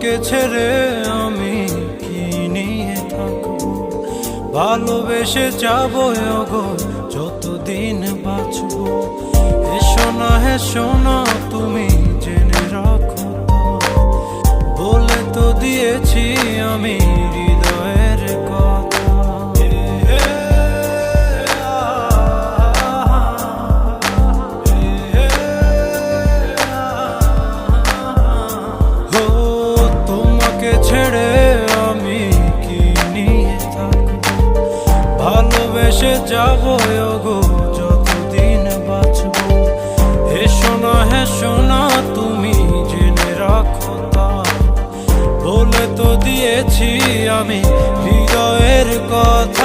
তোমাকে ছেড়ে আমি কি নিয়ে থাকবো, ভালোবেসে যাবো গো যতদিন বাঁচবো। হেসো না তুমি জেনে রাখো, বলে তো দিয়েছি আমি হৃদয়ের কথা। ও তোমাকে ছেড়ে আমি কি নিয়ে থাকবো, ভালোবেসে যাবো গো যতদিন বাঁচবো। হেসো না তুমি জেনে রাখো, বলে তো দিয়েছি আমি হৃদয়ের কথা।